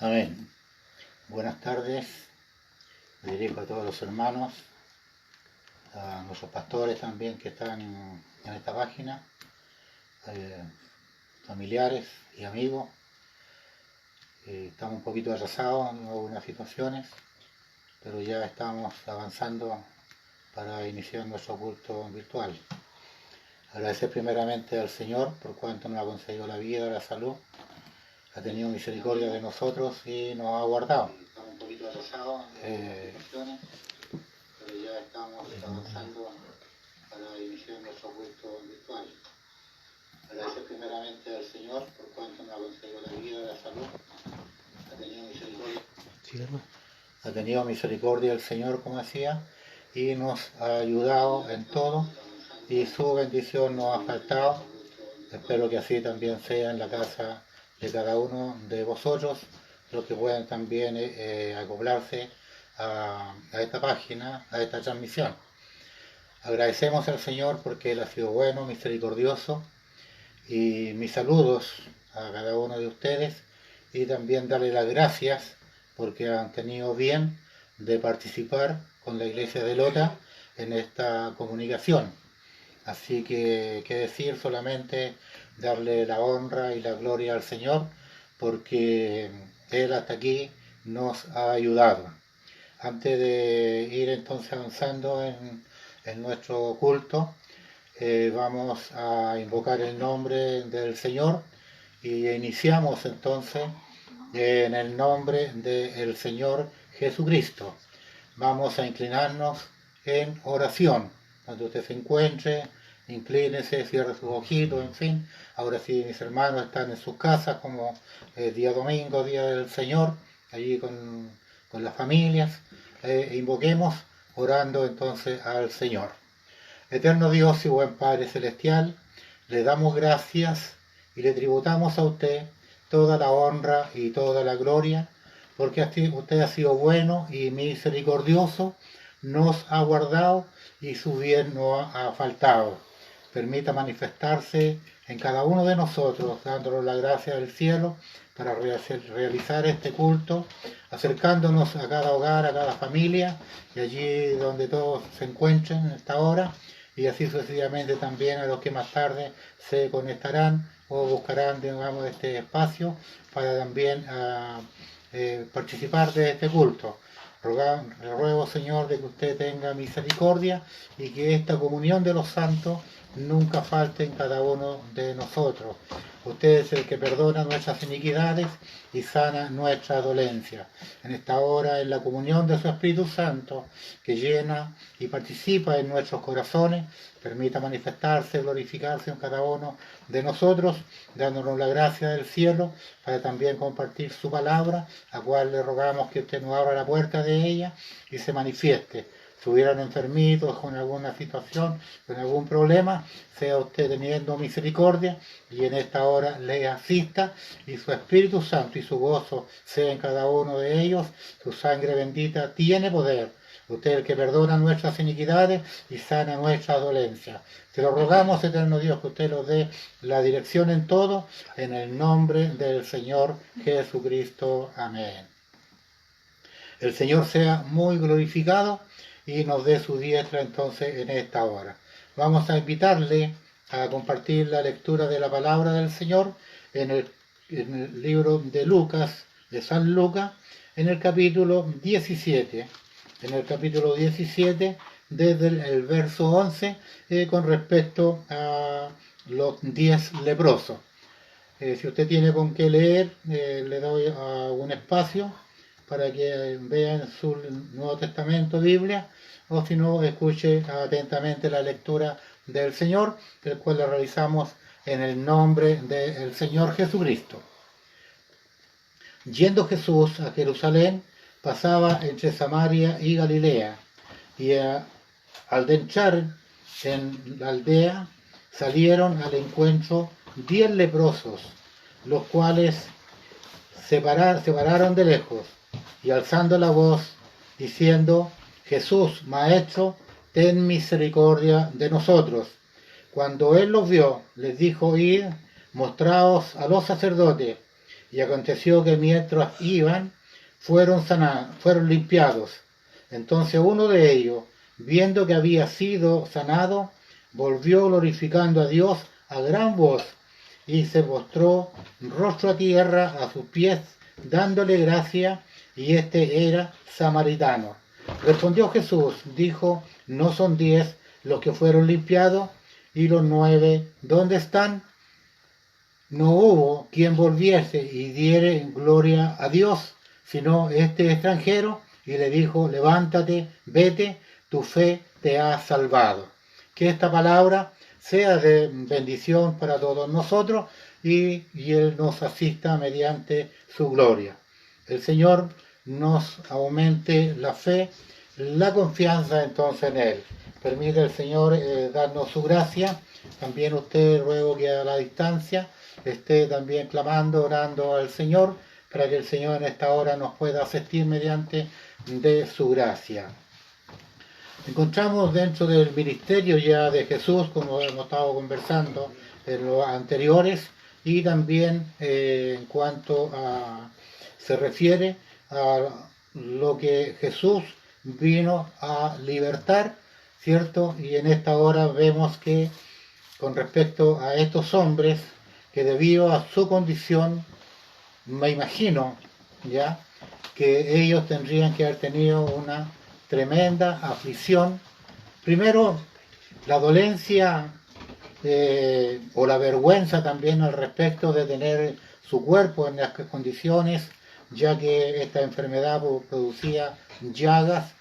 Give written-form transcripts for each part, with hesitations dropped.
Amén. Buenas tardes. Me dirijo a todos los hermanos, a nuestros pastores también que están en esta página, familiares y amigos. Estamos un poquito atrasados en algunas situaciones, pero ya estamos avanzando para iniciar nuestro culto virtual. Agradecer primeramente al Señor por cuanto nos ha concedido la vida, la salud, ha tenido misericordia de nosotros y nos ha guardado. Estamos un poquito atrasados en pero ya estamos avanzando para iniciar nuestro culto virtual. Agradecer primeramente al Señor por cuanto nos ha concedido la vida, la salud, ha tenido misericordia. Sí, ha tenido misericordia el Señor, como decía, y nos ha ayudado en todo, y su bendición nos ha faltado. Espero que así también sea en la casa de cada uno de vosotros, los que puedan también acoplarse a esta página, a esta transmisión. Agradecemos al Señor porque Él ha sido bueno, misericordioso, y mis saludos a cada uno de ustedes, y también darle las gracias porque han tenido bien de participar con la Iglesia de Lota en esta comunicación. Así que, qué decir, solamente darle la honra y la gloria al Señor, porque Él hasta aquí nos ha ayudado. Antes de ir entonces avanzando en nuestro culto, vamos a invocar el nombre del Señor y iniciamos entonces en el nombre del Señor Jesucristo. Vamos a inclinarnos en oración. Cuando usted se encuentre, inclínese, cierre sus ojitos, en fin. Ahora sí, mis hermanos están en sus casas, como día domingo, día del Señor, allí con las familias. Invoquemos orando entonces al Señor. Eterno Dios y buen Padre Celestial, le damos gracias y le tributamos a usted toda la honra y toda la gloria, porque usted ha sido bueno y misericordioso, nos ha guardado y su bien no ha faltado. Permita manifestarse en cada uno de nosotros, dándonos la gracia del cielo para realizar este culto, acercándonos a cada hogar, a cada familia, y allí donde todos se encuentren en esta hora, y así sucesivamente también a los que más tarde se conectarán o buscarán, digamos, este espacio para también participar de este culto. Ruego, Señor, de que usted tenga misericordia y que esta comunión de los santos nunca falte en cada uno de nosotros. Usted es el que perdona nuestras iniquidades y sana nuestra dolencia. En esta hora, en la comunión de su Espíritu Santo, que llena y participa en nuestros corazones, permita manifestarse, glorificarse en cada uno de nosotros, dándonos la gracia del cielo para también compartir su palabra, a cual le rogamos que usted nos abra la puerta de ella y se manifieste. Si hubieran enfermitos con alguna situación, con algún problema, sea usted teniendo misericordia y en esta hora le asista, y su Espíritu Santo y su gozo sea en cada uno de ellos. Su sangre bendita tiene poder. Usted es el que perdona nuestras iniquidades y sana nuestra dolencia. Te lo rogamos, eterno Dios, que usted nos dé la dirección en todo, en el nombre del Señor Jesucristo. Amén. El Señor sea muy glorificado y nos dé su diestra entonces en esta hora. Vamos a invitarle a compartir la lectura de la palabra del Señor en el libro de Lucas, de San Lucas, en el capítulo 17. En el capítulo 17, desde el verso 11, con respecto a los 10 leprosos. Si usted tiene con qué leer, le doy un espacio para que vea en su Nuevo Testamento, Biblia, o si no, escuche atentamente la lectura del Señor, el cual la realizamos en el nombre del Señor Jesucristo. Yendo Jesús a Jerusalén, pasaba entre Samaria y Galilea, y al entrar en la aldea, salieron al encuentro 10 leprosos, los cuales se pararon de lejos, y alzando la voz, diciendo: Jesús, Maestro, ten misericordia de nosotros. Cuando él los vio, les dijo: Id, mostraos a los sacerdotes. Y aconteció que mientras iban, fueron limpiados. Entonces uno de ellos, viendo que había sido sanado, volvió glorificando a Dios a gran voz, y se postró rostro a tierra a sus pies, dándole gracia, y este era samaritano. Respondió Jesús, dijo, ¿no son 10 los que fueron limpiados? ¿Y los 9 dónde están? No hubo quien volviese y diere gloria a Dios, sino este extranjero, y le dijo, levántate, vete, tu fe te ha salvado. Que esta palabra sea de bendición para todos nosotros y Él nos asista mediante su gloria. El Señor nos aumente la fe, la confianza entonces en Él. Permite el Señor darnos su gracia. También usted ruego que a la distancia esté también clamando, orando al Señor, para que el Señor en esta hora nos pueda asistir mediante de su gracia. Encontramos dentro del ministerio ya de Jesús, como hemos estado conversando en los anteriores, y también en cuanto a se refiere a lo que Jesús vino a libertar, ¿cierto? Y en esta hora vemos que con respecto a estos hombres, que debido a su condición, me imagino, ya, que ellos tendrían que haber tenido una tremenda aflicción. Primero, la dolencia o la vergüenza también al respecto de tener su cuerpo en las condiciones, ya que esta enfermedad producía llagas,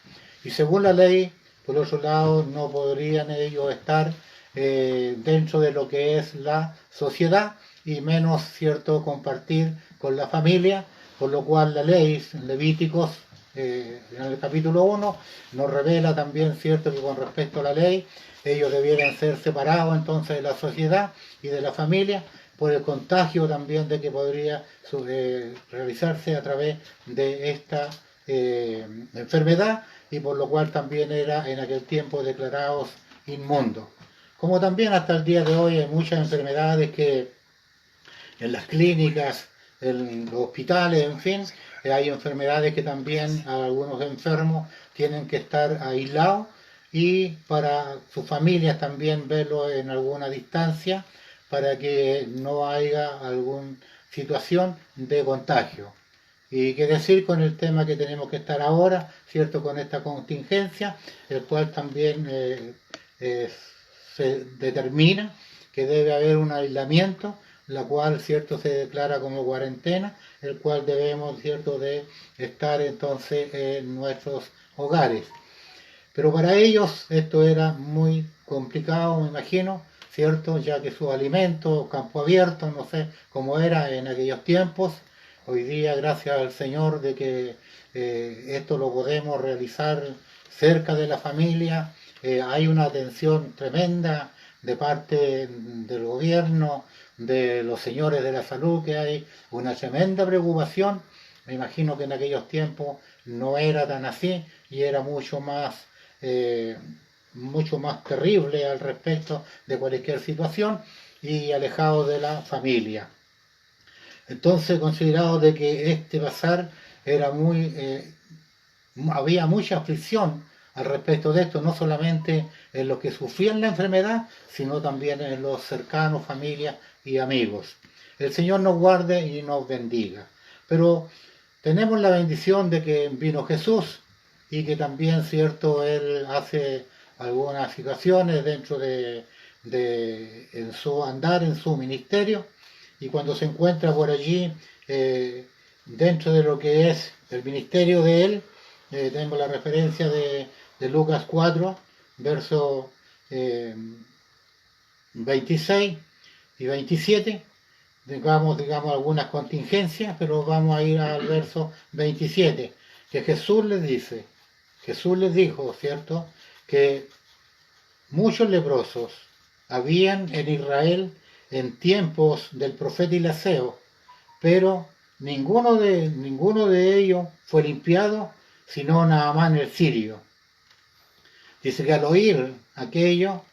y según la ley, por otro lado, no podrían ellos estar dentro de lo que es la sociedad, y menos, cierto, compartir con la familia, por lo cual la ley, Levíticos, en el capítulo 1, nos revela también, cierto, que con respecto a la ley, ellos debieran ser separados entonces de la sociedad y de la familia, por el contagio también de que podría realizarse a través de esta enfermedad, y por lo cual también era en aquel tiempo declarados inmundos. Como también hasta el día de hoy hay muchas enfermedades que en las clínicas, en los hospitales, en fin, hay enfermedades que también algunos enfermos tienen que estar aislados, y para sus familias también verlo en alguna distancia para que no haya alguna situación de contagio. Y qué decir con el tema que tenemos que estar ahora, ¿cierto? Con esta contingencia, el cual también se determina que debe haber un aislamiento, la cual, ¿cierto?, se declara como cuarentena, el cual debemos, ¿cierto?, de estar entonces en nuestros hogares. Pero para ellos esto era muy complicado, me imagino, ¿cierto?, ya que sus alimentos, campo abierto, no sé cómo era en aquellos tiempos. Hoy día, gracias al Señor, de que esto lo podemos realizar cerca de la familia. Hay una atención tremenda de parte del gobierno, de los señores de la salud, que hay una tremenda preocupación. Me imagino que en aquellos tiempos no era tan así, y era mucho más terrible al respecto de cualquier situación, y alejado de la familia. Entonces, considerado de que este pasar era había mucha aflicción al respecto de esto, no solamente en los que sufrían la enfermedad, sino también en los cercanos, familias y amigos. El Señor nos guarde y nos bendiga. Pero tenemos la bendición de que vino Jesús, y que también, cierto, Él hace algunas situaciones dentro en su andar, en su ministerio, y cuando se encuentra por allí, dentro de lo que es el ministerio de Él, tenemos la referencia de Lucas 4, versos 26 y 27, digamos algunas contingencias, pero vamos a ir al verso 27, que Jesús les dijo, ¿cierto?, que muchos leprosos habían en Israel en tiempos del profeta Eliseo, pero ninguno de ellos fue limpiado, sino Naamán el sirio. Dice que al oír aquello,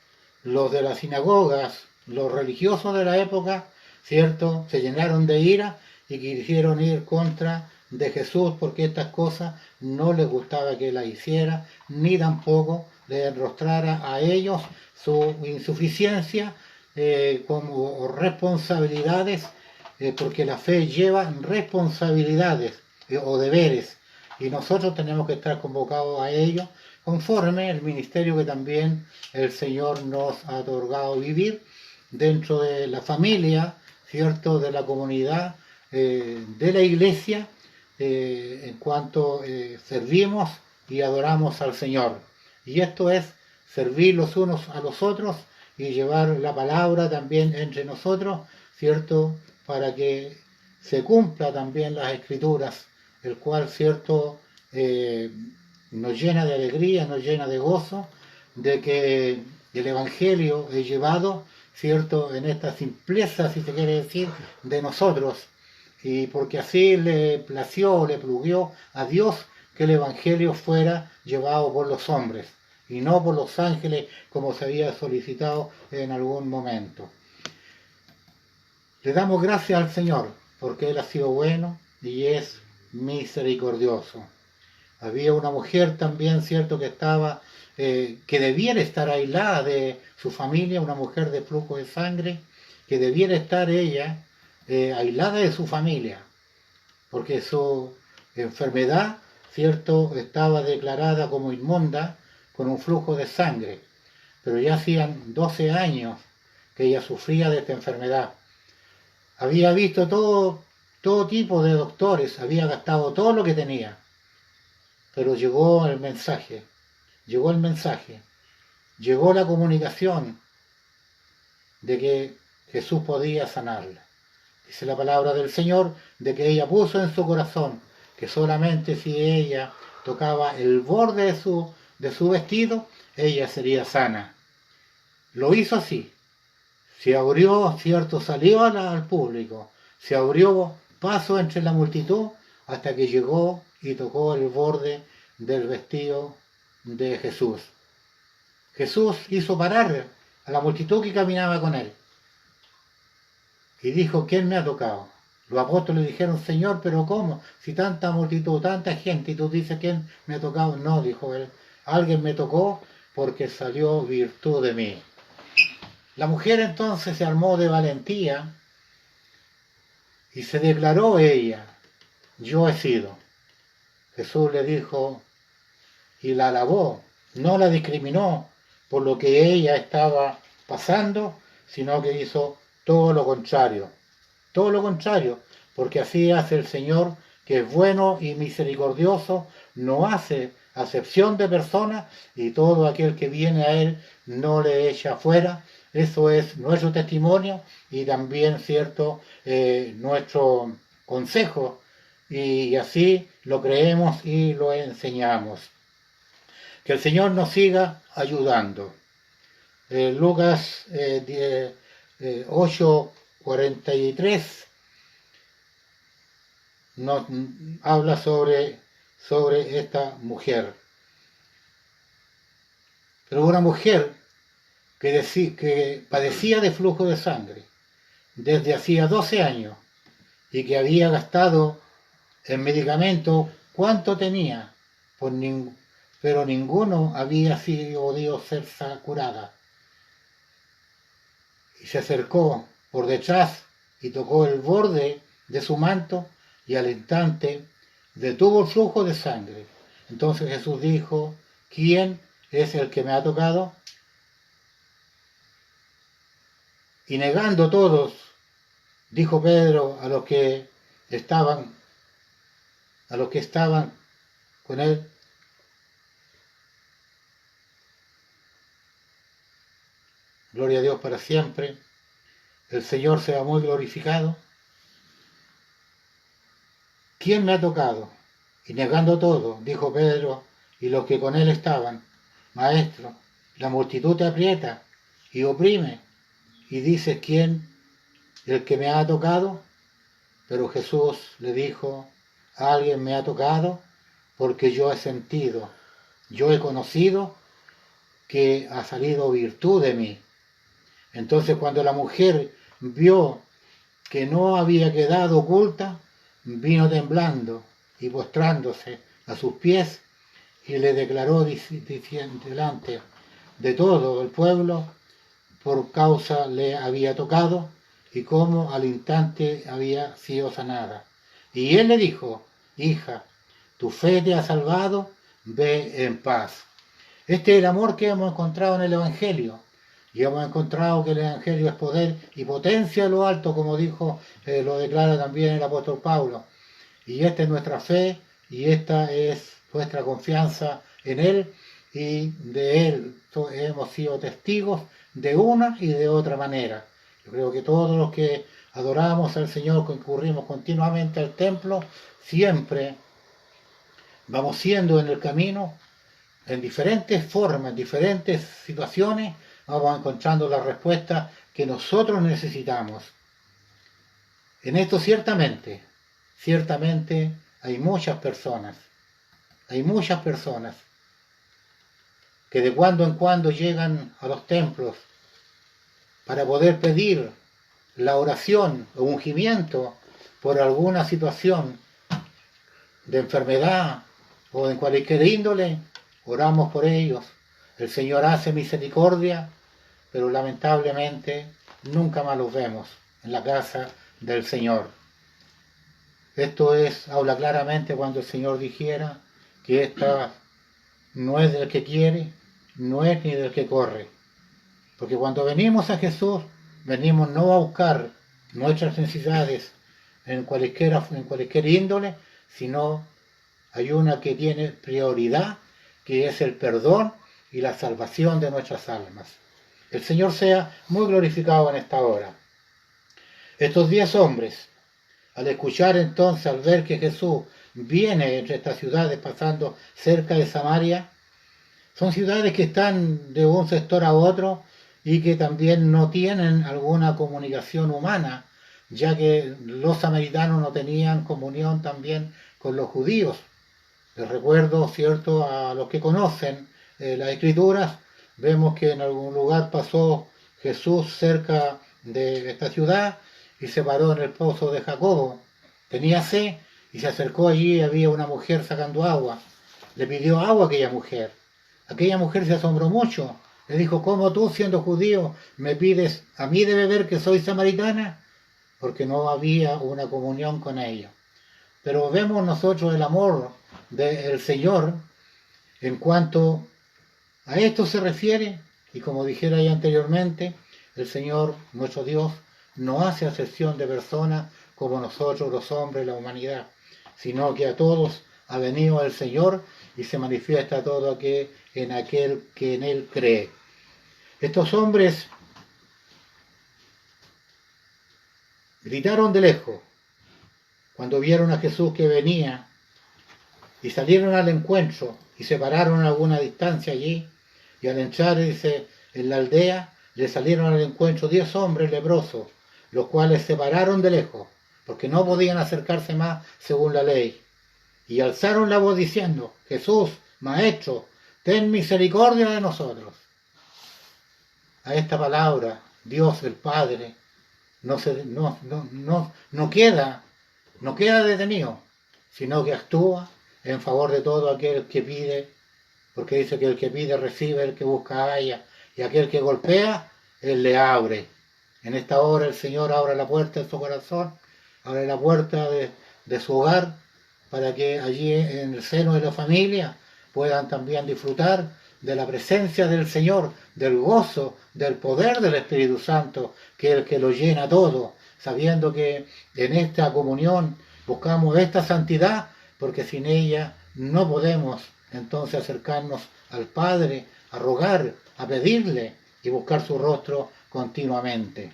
los de las sinagogas, los religiosos de la época, ¿cierto?, se llenaron de ira y quisieron ir contra de Jesús porque estas cosas no les gustaba que las hiciera, ni tampoco le enrostrara a ellos su insuficiencia como responsabilidades, porque la fe lleva responsabilidades o deberes, y nosotros tenemos que estar convocados a ello conforme el ministerio que también el Señor nos ha otorgado vivir dentro de la familia, ¿cierto?, de la comunidad, de la iglesia, en cuanto servimos y adoramos al Señor. Y esto es servir los unos a los otros y llevar la palabra también entre nosotros, ¿cierto?, para que se cumpla también las Escrituras, el cual, ¿cierto?, nos llena de alegría, nos llena de gozo, de que el Evangelio es llevado, ¿cierto?, en esta simpleza, si se quiere decir, de nosotros, y porque así le plació, le pluguió a Dios que el Evangelio fuera llevado por los hombres, y no por los ángeles, como se había solicitado en algún momento. Le damos gracias al Señor, porque Él ha sido bueno y es misericordioso. Había una mujer también, cierto, que estaba, que debiera estar aislada de su familia, una mujer de flujo de sangre, que debiera estar ella aislada de su familia, porque su enfermedad, cierto, estaba declarada como inmunda, con un flujo de sangre, pero ya hacían 12 años que ella sufría de esta enfermedad. Había visto todo tipo de doctores, había gastado todo lo que tenía, pero llegó el mensaje, llegó la comunicación de que Jesús podía sanarla. Dice la palabra del Señor de que ella puso en su corazón que solamente si ella tocaba el borde de su vestido, ella sería sana. Lo hizo así. Se abrió, cierto, salió al público, se abrió paso entre la multitud hasta que llegó y tocó el borde del vestido de Jesús. Jesús hizo parar a la multitud que caminaba con él y dijo: ¿quién me ha tocado? Los apóstoles dijeron: Señor, pero ¿cómo? Si tanta multitud, tanta gente, y tú dices: ¿quién me ha tocado? No, dijo él, alguien me tocó porque salió virtud de mí. La mujer entonces se armó de valentía y se declaró ella: yo he sido. Jesús le dijo y la alabó, no la discriminó por lo que ella estaba pasando, sino que hizo todo lo contrario, porque así hace el Señor, que es bueno y misericordioso, no hace acepción de personas, y todo aquel que viene a Él no le echa fuera. Eso es nuestro testimonio y también, cierto, nuestro consejo, y así lo creemos y lo enseñamos. Que el Señor nos siga ayudando. Lucas 8:43 nos habla sobre esta mujer. Pero una mujer que padecía de flujo de sangre desde hacía 12 años y que había gastado en medicamentos cuánto tenía, pero ninguno había podido ser curada. Y se acercó por detrás y tocó el borde de su manto, y al instante detuvo el flujo de sangre. Entonces Jesús dijo: ¿quién es el que me ha tocado? Y negando todos, dijo Pedro a los que estaban con él: gloria a Dios para siempre, el Señor sea muy glorificado. ¿Quién me ha tocado? Y negando todo, dijo Pedro y los que con él estaban: Maestro, la multitud te aprieta y oprime, y dices: ¿quién? ¿El que me ha tocado? Pero Jesús le dijo: alguien me ha tocado, porque yo he sentido, yo he conocido que ha salido virtud de mí. Entonces, cuando la mujer vio que no había quedado oculta, vino temblando y postrándose a sus pies y le declaró delante de todo el pueblo por causa le había tocado y cómo al instante había sido sanada. Y él le dijo: hija, tu fe te ha salvado, ve en paz. Este es el amor que hemos encontrado en el Evangelio. Y hemos encontrado que el Evangelio es poder y potencia a lo alto, como dijo, lo declara también el apóstol Pablo. Y esta es nuestra fe y esta es nuestra confianza en Él, y de Él hemos sido testigos de una y de otra manera. Yo creo que todos los que adoramos al Señor, concurrimos continuamente al templo, siempre vamos siendo en el camino, en diferentes formas, en diferentes situaciones, vamos encontrando la respuesta que nosotros necesitamos. En esto ciertamente hay muchas personas que de cuando en cuando llegan a los templos para poder pedir la oración o ungimiento por alguna situación de enfermedad o en cualquier índole. Oramos por ellos. El Señor hace misericordia, pero lamentablemente nunca más los vemos en la casa del Señor. Esto habla claramente cuando el Señor dijera que esta no es del que quiere, no es ni del que corre. Porque cuando venimos a Jesús, venimos no a buscar nuestras necesidades en cualquier índole, sino hay una que tiene prioridad, que es el perdón y la salvación de nuestras almas. El Señor sea muy glorificado en esta hora. Estos 10 hombres, al escuchar entonces, al ver que Jesús viene entre estas ciudades pasando cerca de Samaria, son ciudades que están de un sector a otro y que también no tienen alguna comunicación humana, ya que los samaritanos no tenían comunión también con los judíos. Les recuerdo, ¿cierto?, a los que conocen las Escrituras, vemos que en algún lugar pasó Jesús cerca de esta ciudad y se paró en el pozo de Jacobo. Tenía sed y se acercó allí y había una mujer sacando agua. Le pidió agua a aquella mujer. Aquella mujer se asombró mucho. Le dijo: ¿cómo tú, siendo judío, me pides a mí de beber que soy samaritana? Porque no había una comunión con ellos. Pero vemos nosotros el amor del Señor en cuanto a esto se refiere, y como dijera ya anteriormente, el Señor, nuestro Dios, no hace acepción de personas como nosotros los hombres, la humanidad, sino que a todos ha venido el Señor y se manifiesta todo aquel que en Él cree. Estos hombres gritaron de lejos cuando vieron a Jesús que venía y salieron al encuentro y se pararon a alguna distancia allí, y al entrar, dice, en la aldea le salieron al encuentro 10 hombres leprosos, los cuales se pararon de lejos porque no podían acercarse más según la ley, y alzaron la voz diciendo: Jesús, Maestro, ten misericordia de nosotros. A esta palabra Dios el Padre no queda detenido, sino que actúa en favor de todo aquel que pide, porque dice que el que pide recibe, el que busca halla, y aquel que golpea, Él le abre. En esta hora el Señor abre la puerta de su corazón, abre la puerta de su hogar, para que allí en el seno de la familia puedan también disfrutar de la presencia del Señor, del gozo, del poder del Espíritu Santo, que es el que lo llena todo, sabiendo que en esta comunión buscamos esta santidad, porque sin ella no podemos entonces acercarnos al Padre, a rogar, a pedirle y buscar su rostro continuamente.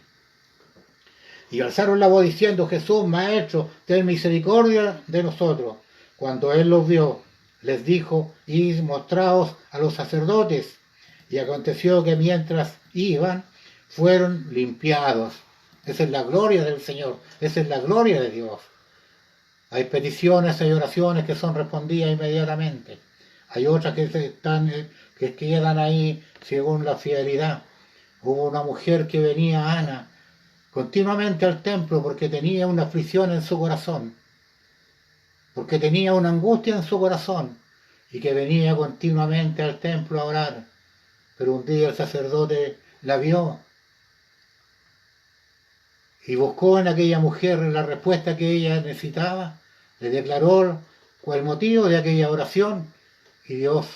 Y alzaron la voz diciendo: Jesús, Maestro, ten misericordia de nosotros. Cuando Él los vio, les dijo: id, mostraos a los sacerdotes. Y aconteció que mientras iban, fueron limpiados. Esa es la gloria del Señor, esa es la gloria de Dios. Hay peticiones, hay oraciones que son respondidas inmediatamente. Hay otras que quedan ahí según la fidelidad. Hubo una mujer que venía, Ana, continuamente al templo porque tenía una aflicción en su corazón, porque tenía una angustia en su corazón y que venía continuamente al templo a orar. Pero un día el sacerdote la vio y buscó en aquella mujer la respuesta que ella necesitaba, le declaró cuál el motivo de aquella oración y Dios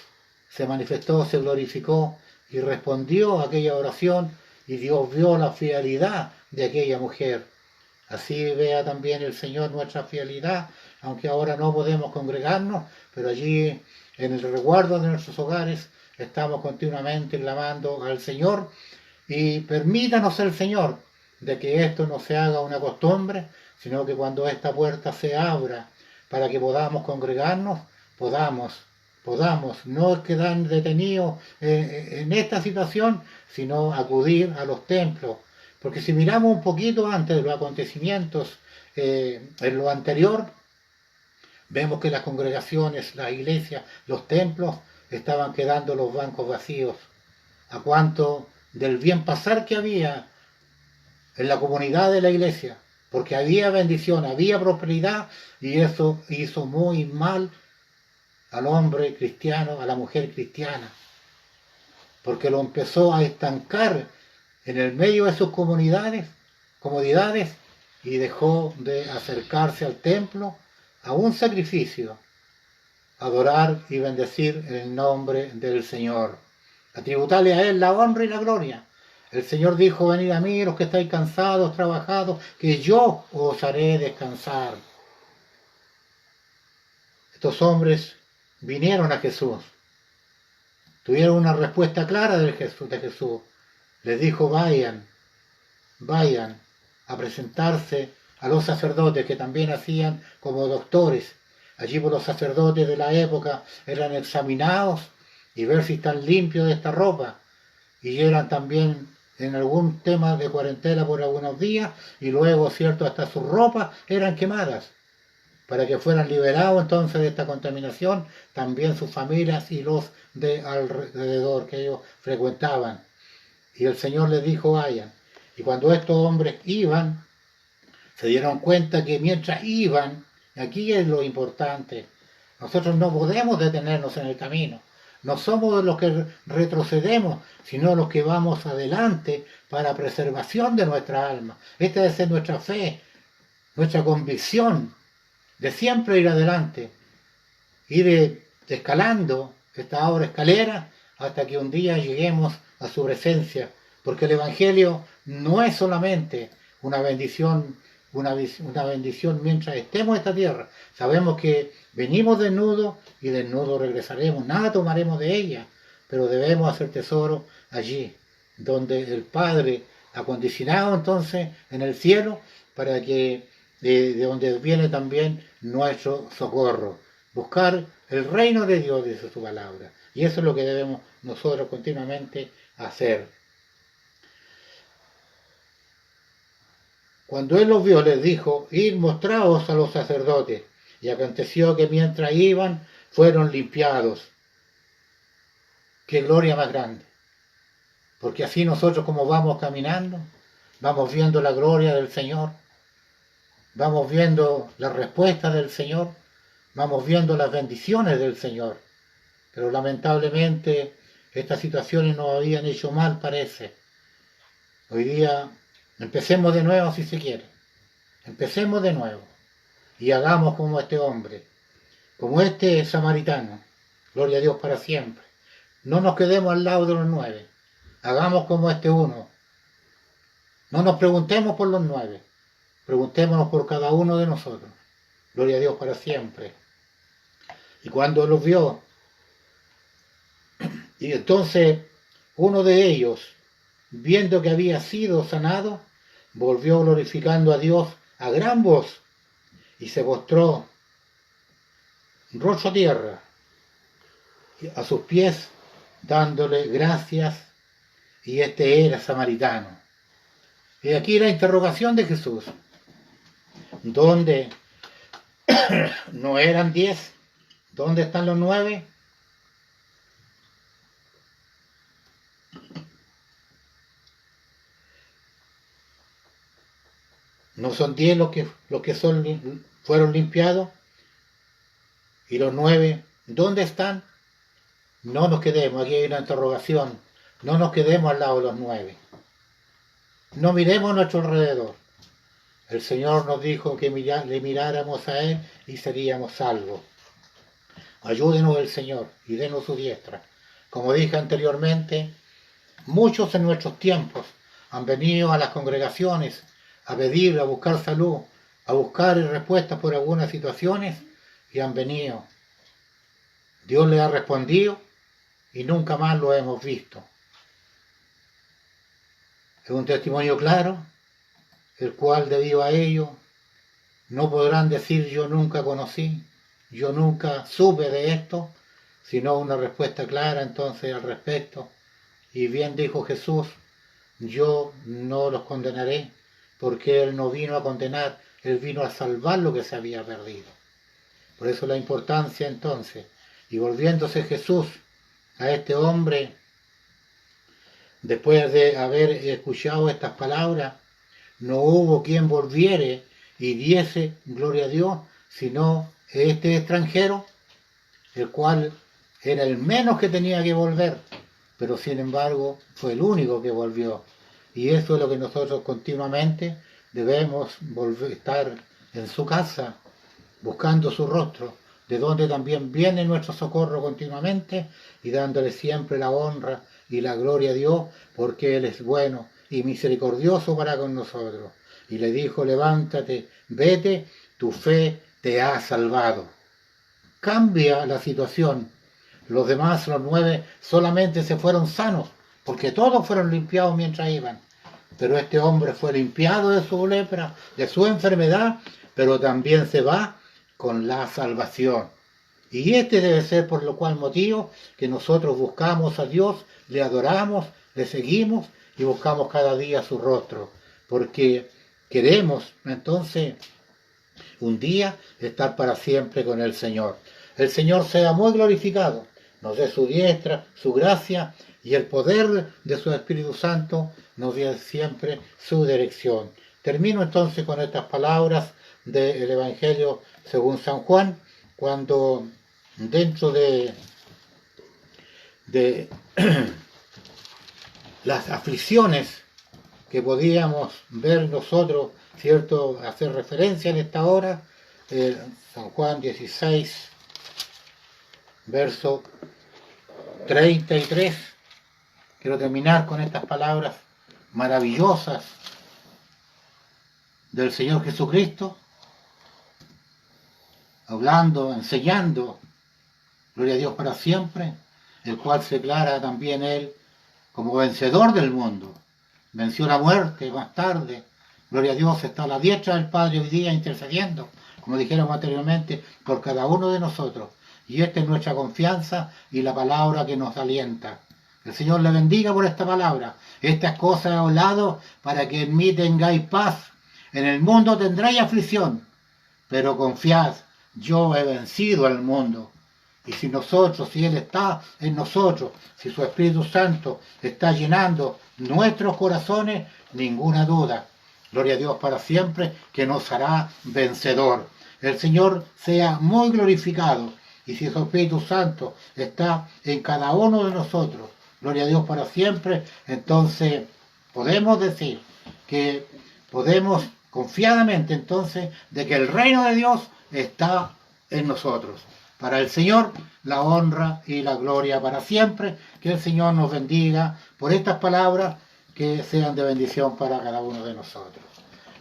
se manifestó, se glorificó y respondió a aquella oración y Dios vio la fidelidad de aquella mujer. Así vea también el Señor nuestra fidelidad, aunque ahora no podemos congregarnos, pero allí en el resguardo de nuestros hogares estamos continuamente clamando al Señor y permítanos el Señor de que esto no se haga una costumbre, sino que cuando esta puerta se abra para que podamos congregarnos, podamos no quedar detenidos en esta situación, sino acudir a los templos. Porque si miramos un poquito antes de los acontecimientos en lo anterior, vemos que las congregaciones, las iglesias, los templos estaban quedando los bancos vacíos. A cuanto del bien pasar que había en la comunidad de la iglesia, porque había bendición, había prosperidad, y eso hizo muy mal al hombre cristiano, a la mujer cristiana, porque lo empezó a estancar en el medio de sus comodidades, y dejó de acercarse al templo a un sacrificio, adorar y bendecir el nombre del Señor, atributarle a Él la honra y la gloria. El Señor dijo: venid a mí los que estáis cansados, trabajados, que yo os haré descansar. Estos hombres vinieron a Jesús, tuvieron una respuesta clara de Jesús. Les dijo: vayan a presentarse a los sacerdotes, que también hacían como doctores. Allí por los sacerdotes de la época eran examinados y ver si están limpios de esta ropa, y eran también en algún tema de cuarentena por algunos días, y luego, cierto, hasta sus ropas eran quemadas, para que fueran liberados entonces de esta contaminación, también sus familias y los de alrededor que ellos frecuentaban. Y el Señor les dijo: vayan. Y cuando estos hombres iban, se dieron cuenta que mientras iban, aquí es lo importante, nosotros no podemos detenernos en el camino. No somos los que retrocedemos, sino los que vamos adelante para preservación de nuestra alma. Esta debe ser nuestra fe, nuestra convicción de siempre ir adelante, ir escalando esta ahora escalera hasta que un día lleguemos a su presencia, porque el Evangelio no es solamente una bendición mientras estemos en esta tierra. Sabemos que venimos desnudos y desnudos regresaremos, nada tomaremos de ella, pero debemos hacer tesoro allí, donde el Padre ha condicionado entonces en el cielo, para que de donde viene también nuestro socorro. Buscar el reino de Dios, dice su palabra, y eso es lo que debemos nosotros continuamente hacer. Cuando él los vio, les dijo: id, mostraos a los sacerdotes. Y aconteció que mientras iban, fueron limpiados. ¡Qué gloria más grande! Porque así nosotros, como vamos caminando, vamos viendo la gloria del Señor, vamos viendo la respuesta del Señor, vamos viendo las bendiciones del Señor. Pero lamentablemente estas situaciones nos habían hecho mal, parece. Hoy día empecemos de nuevo, si se quiere. Empecemos de nuevo y hagamos como este hombre, como este samaritano. Gloria a Dios para siempre. No nos quedemos al lado de los 9. Hagamos como este uno. No nos preguntemos por los 9. Preguntémonos por cada uno de nosotros. Gloria a Dios para siempre. Y cuando los vio, y entonces uno de ellos, viendo que había sido sanado, volvió glorificando a Dios a gran voz y se postró rostro a tierra a sus pies, dándole gracias, y este era samaritano. Y aquí la interrogación de Jesús: ¿dónde no eran 10? ¿Dónde están los 9? ¿No son 10 los que fueron limpiados? ¿Y los 9 dónde están? No nos quedemos, aquí hay una interrogación, no nos quedemos al lado de los 9. No miremos a nuestro alrededor. El Señor nos dijo que le miráramos a Él y seríamos salvos. Ayúdenos el Señor y denos su diestra. Como dije anteriormente, muchos en nuestros tiempos han venido a las congregaciones a pedir, a buscar salud, a buscar respuestas por algunas situaciones y han venido. Dios les ha respondido y nunca más lo hemos visto. Es un testimonio claro, el cual debido a ello no podrán decir yo nunca conocí, yo nunca supe de esto, sino una respuesta clara entonces al respecto. Y bien dijo Jesús, yo no los condenaré, porque Él no vino a condenar, Él vino a salvar lo que se había perdido. Por eso la importancia entonces, y volviéndose Jesús a este hombre, después de haber escuchado estas palabras, no hubo quien volviere y diese gloria a Dios, sino este extranjero, el cual era el menos que tenía que volver, pero sin embargo fue el único que volvió. Y eso es lo que nosotros continuamente debemos estar en su casa, buscando su rostro, de donde también viene nuestro socorro continuamente, y dándole siempre la honra y la gloria a Dios, porque Él es bueno y misericordioso para con nosotros. Y le dijo, levántate, vete, tu fe te ha salvado. Cambia la situación. Los demás, los 9, solamente se fueron sanos, porque todos fueron limpiados mientras iban. Pero este hombre fue limpiado de su lepra, de su enfermedad, pero también se va con la salvación. Y este debe ser por lo cual motivo que nosotros buscamos a Dios, le adoramos, le seguimos y buscamos cada día su rostro, porque queremos entonces un día estar para siempre con el Señor. El Señor sea muy glorificado, nos dé su diestra, su gracia y el poder de su Espíritu Santo nos dé siempre su dirección. Termino entonces con estas palabras del Evangelio según San Juan, cuando dentro de las aflicciones que podíamos ver nosotros, ¿cierto?, hacer referencia en esta hora, San Juan 16, verso 33. Quiero terminar con estas palabras maravillosas del Señor Jesucristo, hablando, enseñando, gloria a Dios para siempre, el cual se declara también Él como vencedor del mundo. Venció la muerte más tarde. Gloria a Dios, está a la diestra del Padre hoy día intercediendo, como dijéramos anteriormente, por cada uno de nosotros. Y esta es nuestra confianza y la palabra que nos alienta. El Señor le bendiga por esta palabra. Estas cosas he hablado para que en mí tengáis paz. En el mundo tendréis aflicción, pero confiad, yo he vencido al mundo. Y si nosotros, si Él está en nosotros, si su Espíritu Santo está llenando nuestros corazones, ninguna duda, gloria a Dios para siempre, que nos hará vencedor. El Señor sea muy glorificado, y si su Espíritu Santo está en cada uno de nosotros, gloria a Dios para siempre, entonces podemos decir que podemos confiadamente entonces de que el reino de Dios está en nosotros. Para el Señor la honra y la gloria para siempre. Que el Señor nos bendiga por estas palabras que sean de bendición para cada uno de nosotros.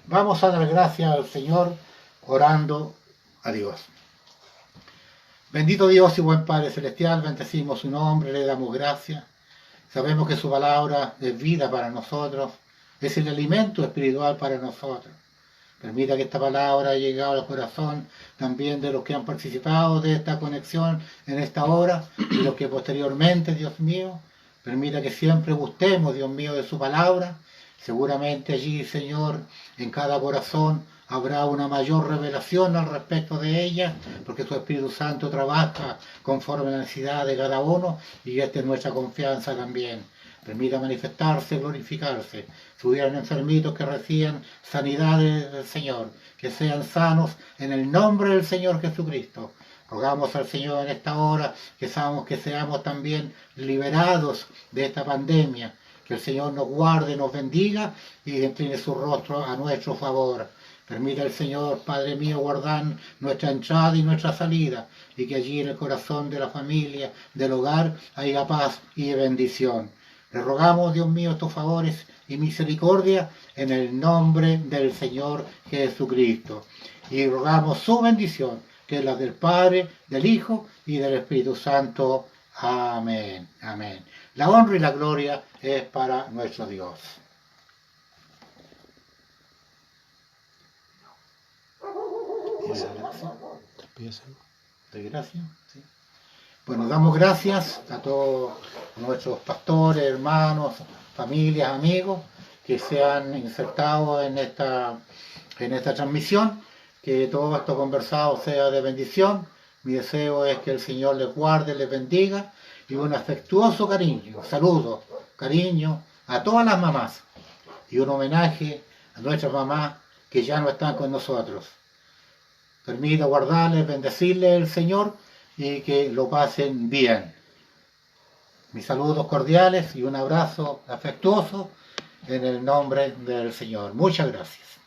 Vamos a dar gracias al Señor orando a Dios. Bendito Dios y buen Padre Celestial, bendecimos su nombre, le damos gracias. Sabemos que su palabra es vida para nosotros, es el alimento espiritual para nosotros. Permita que esta palabra haya llegado al corazón también de los que han participado de esta conexión en esta hora y los que posteriormente, Dios mío, permita que siempre gustemos, Dios mío, de su palabra. Seguramente allí, Señor, en cada corazón habrá una mayor revelación al respecto de ella, porque tu Espíritu Santo trabaja conforme a la necesidad de cada uno y esta es nuestra confianza también. Permita manifestarse, glorificarse. Si hubieran enfermitos que reciban sanidades del Señor, que sean sanos en el nombre del Señor Jesucristo. Rogamos al Señor en esta hora que seamos también liberados de esta pandemia. Que el Señor nos guarde, nos bendiga y incline su rostro a nuestro favor. Permita el Señor, Padre mío, guardar nuestra entrada y nuestra salida, y que allí en el corazón de la familia, del hogar, haya paz y bendición. Le rogamos, Dios mío, estos favores y misericordia en el nombre del Señor Jesucristo. Y rogamos su bendición, que es la del Padre, del Hijo y del Espíritu Santo. Amén. Amén. La honra y la gloria es para nuestro Dios. ¿De gracia? Sí. Bueno, damos gracias a todos nuestros pastores, hermanos, familias, amigos que se han insertado en esta transmisión, que todo esto conversado sea de bendición. Mi deseo es que el Señor les guarde, les bendiga, y un afectuoso cariño, saludo, cariño a todas las mamás, y un homenaje a nuestras mamás que ya no están con nosotros. Permita guardarles, bendecirles el Señor y que lo pasen bien. Mis saludos cordiales y un abrazo afectuoso en el nombre del Señor. Muchas gracias.